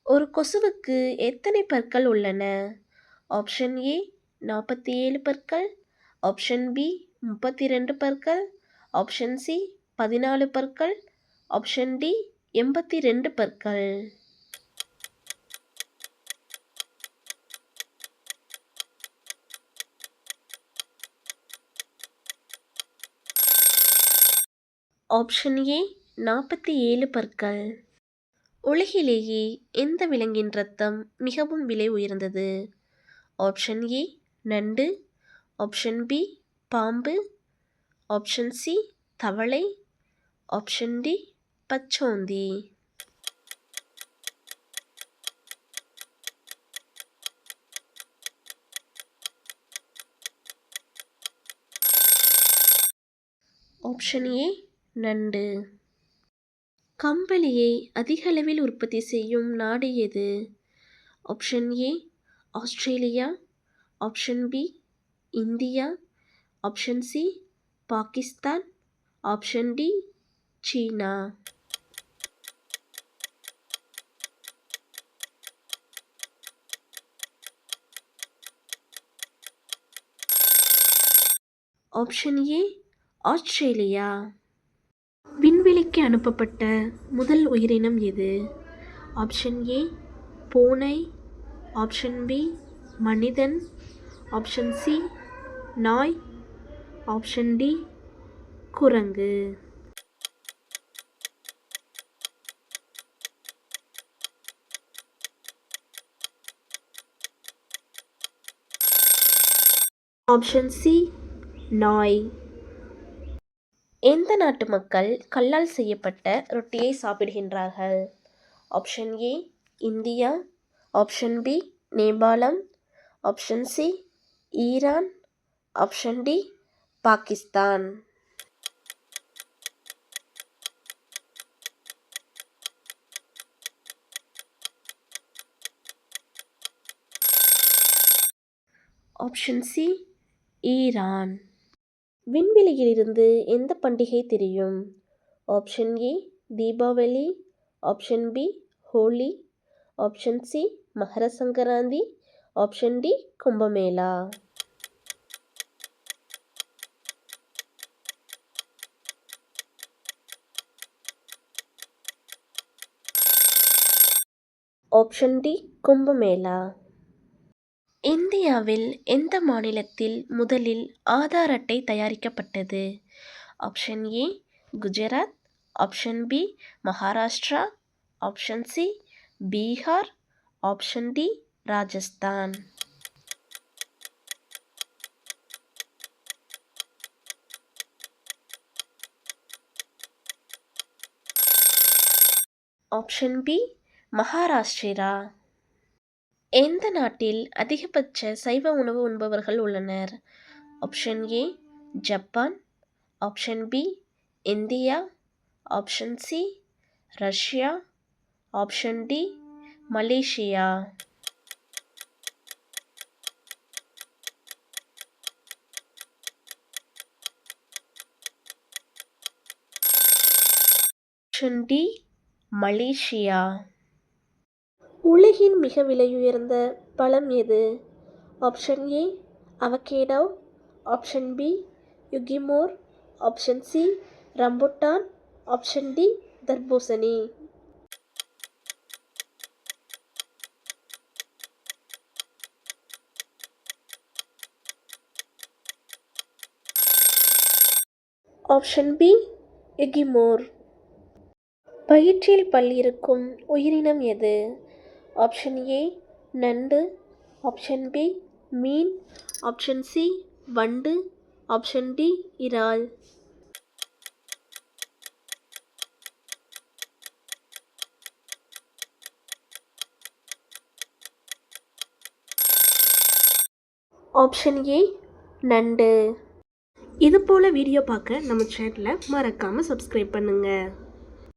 ஒரு கொசுவுக்கு எத்தனை பற்கள் உள்ளன? ஆப்ஷன் ஏ 47 பற்கள், ஆப்ஷன் பி 32 பற்கள், ஆப்ஷன் சி 14 பற்கள், ஆப்ஷன் டி 82 பற்கள். ஆப்ஷன் ஏ 47 பற்கள். உலகிலேயே எந்த விலங்கின் இரத்தம் மிகவும் விலை உயர்ந்தது? ஆப்ஷன் ஏ நண்டு, ஆப்ஷன் பி பாம்பு, ஆப்ஷன் சி தவளை, ஆப்ஷன் டி பச்சோந்தி. ஆப்ஷன் ஏ நண்டு. கம்பளியை அதிக அளவில் உற்பத்தி செய்யும் நாடு எது? Option A Australia, option B India, option C Pakistan, option D சீனா. Option A Australia. விண்வெளிக்கு அனுப்பப்பட்ட முதல் உயிரினம் எது? ஆப்ஷன் ஏ பூனை, ஆப்ஷன் பி மனிதன், ஆப்ஷன் சி நாய், ஆப்ஷன் டி குரங்கு. ஆப்ஷன் சி நாய். எந்த நாட்டு மக்கள் கல்லால் செய்யப்பட்ட ரொட்டியை சாப்பிடுகின்றார்கள்? Option A India, option B Nepal, option C Iran, option D Pakistan. Option C Iran. விண்வெளியிலிருந்து எந்த பண்டிகை தெரியும்? Option A Deepavali, option B Holi, option C Makar Sankranti, option D Kumbh Mela. Option D Kumbh Mela. இந்தியாவில் எந்த மாநிலத்தில் முதலில் ஆதார் அட்டை தயாரிக்கப்பட்டது? Option A Gujarat, option B Maharashtra, option C Bihar, option D Rajasthan. Option B Maharashtra. எந்த நாட்டில் அதிகபட்ச சைவ உணவு உண்பவர்கள் உள்ளனர்? Option A Japan, option B India, option C Russia, option D Malaysia. Option D Malaysia. உலகின் மிக விலையுயர்ந்த பழம் எது? Option A avocado, option B யுகிமோர், option C rambutan, option D தர்பூசணி. ஆப்ஷன் பி யுகிமோர். வயிற்றில் பல் இருக்கும் உயிரினம் எது? ஆப்ஷன் ஏ நண்டு, ஆப்ஷன் பி மீன், ஆப்ஷன் சி வண்டு, ஆப்ஷன் டி இறால். ஆப்ஷன் ஏ நண்டு. இது போல் வீடியோ பார்க்க நம்ம சேனலை மறக்காமல் சப்ஸ்கிரைப் பண்ணுங்கள்.